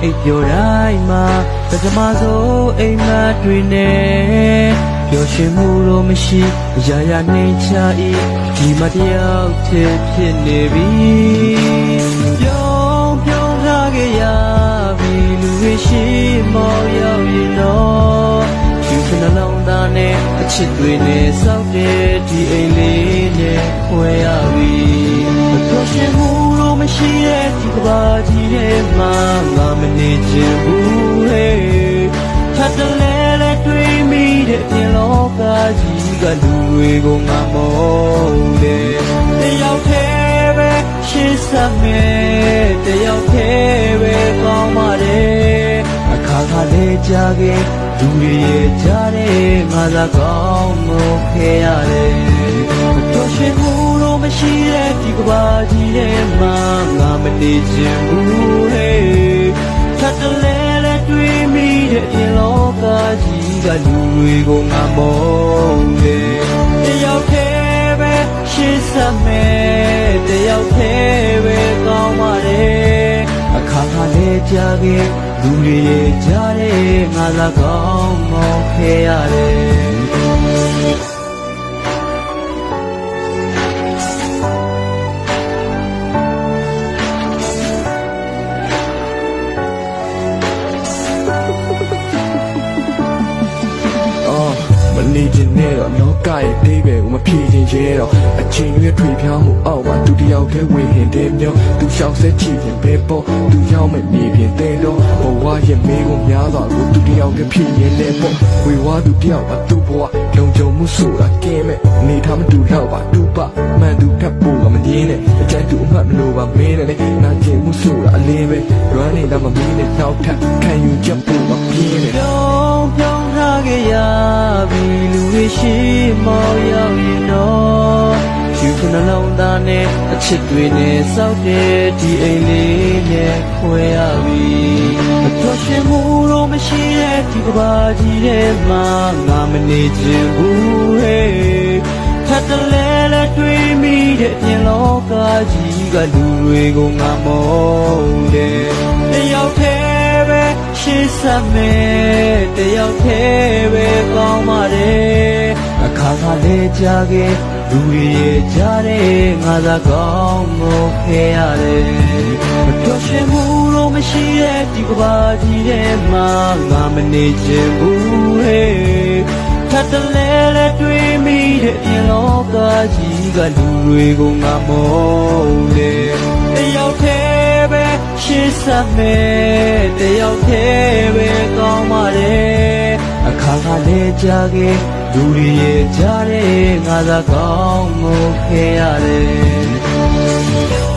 အိပ်ပျော်တိုင်းမှာပထမဆုံးအိမ်မက်တွေနဲ့ပျော်ရွှင်မှုတော့မရှိအရာရာနှိမ်ချ၏ဒီမတယောက်တည်းဖြစ်နေပြီပြုံးထားခဲ့ရပြီလူတွေရှိမောရောက်ရင်တော့ဒီခဏလုံးသားနဲ့အချစ်တွေနဲ့စောက်တဲ့ဒီအိမ်လေးနဲ့ခွဲရပြီပျော်ရွှင်မှုတော့မရှိတဲ့ဒီကဘာကြီးထဲမှာငါမနေချင်ဘူးဟဲ့ထပ်တလဲလဲတွေးမိတဲ့ပြင်လောကကြီးကလူတွေကိုငါမောတယ်တယောက်တည်းပဲရှင်းစမယ်တယောက်တည်းပဲကောင်းပါတယ်အခါခါလေးကြာခဲ့လူတွေရဲ့ကြားတဲ့ငါသာကောင်းလို့ခဲ့ရတယ်ပျော်ရွှင်မှုတော့မရှိတဲ့ဒီကဘာကြီးထဲမှာငါမနေချင်ဘူးဟဲ့ထပ်တလဲလဲတွေးမိတဲ့ပြင်လောကကြီးကလူတွေကိုငါမောတယ်တယောက်တည်းပဲရှင်းစမယ်တယောက်တည်းပဲကောင်းပါတယ်အခါခါလေးကြာခဲ့လူတွေရဲ့ကြားတဲ့ငါသာကောင်းလို့ခဲ့ရတယ်နေခြင်းနဲ့တော့လောကရဲ့အိဗယ်ကိုမဖြေခြင်းရဲတော့အချိန်ရွေးထွေဖြောင်းမှုအောက်မှာသူတယောက်တည်းဝင်ရင်တဲ့မျိုးသူရှောင်ဆက်ချင်ပဲပေါ့သူရောက်မဲ့မြေပြင်တဲ့တော့ဘဝရဲ့မေးကိုများစွာကိုသူတယောက်တည်းဖြေရင်လည်းပေါ့ဝေဝါသူတယောက်ပါသူ့ဘဝလုံခြုံမှုဆိုတာကဲမဲ့နေထားမတူတော့ပါသူ့ပါမှန်သူထပ်ဖို့ကမငင်းနဲ့အကြိုက်သူအမှတ်မလို့ပါမင်းနဲ့နာကျင်မှုဆိုတာအလေးပဲရွမ်းနေတာမမင်းနဲ့နောက်ထပ်ခံယူချက်ဖို့မပြင်းနဲ့ပြောင်းထားခဲ့ရပြီလူတွေရှိမောရောက်ရင်တော့ယူခဏလုံးသားနဲ့အချစ်တွေနဲ့စောက်တဲ့ဒီအိမ်လေးနဲ့ခွဲရပြီအပျော်ရွှင်မှုတော့မရှိတဲ့ဒီကဘာကြီးထဲမှာငါမနေချင်ဘူးဟဲ့ထပ်တလဲလဲတွေးမိတဲ့ပြင်လောကကြီးကလူတွေကိုငါမောတယ်တယောက်တည်းပဲရှင်းစမယ်တယောက်တည်းပဲကောင်းပါတယ်အခါခါလေးကြာခဲ့လူတွေရဲ့ကြားတဲ့ငါသာကောင်းလို့ခဲ့ရတယ်ပျော်ရွှင်မှုတော့မရှိတဲ့ဒီကဘာကြီးထဲမှာငါမနေချင်ဘူးဟဲ့ထပ်တလဲလဲတွေးမိတဲ့ပြင်လောကကြီးကလူတွေကိုငါမောတယ်တယောက်တည်းပဲရှင်းစမယ်တယောက်တည်းပဲကောင်းပါတယ်အခါခါလေးကြာခဲ့လူတွေရဲ့ကြားတဲ့ငါသာကောင်းလို့ခဲ့ရတယ်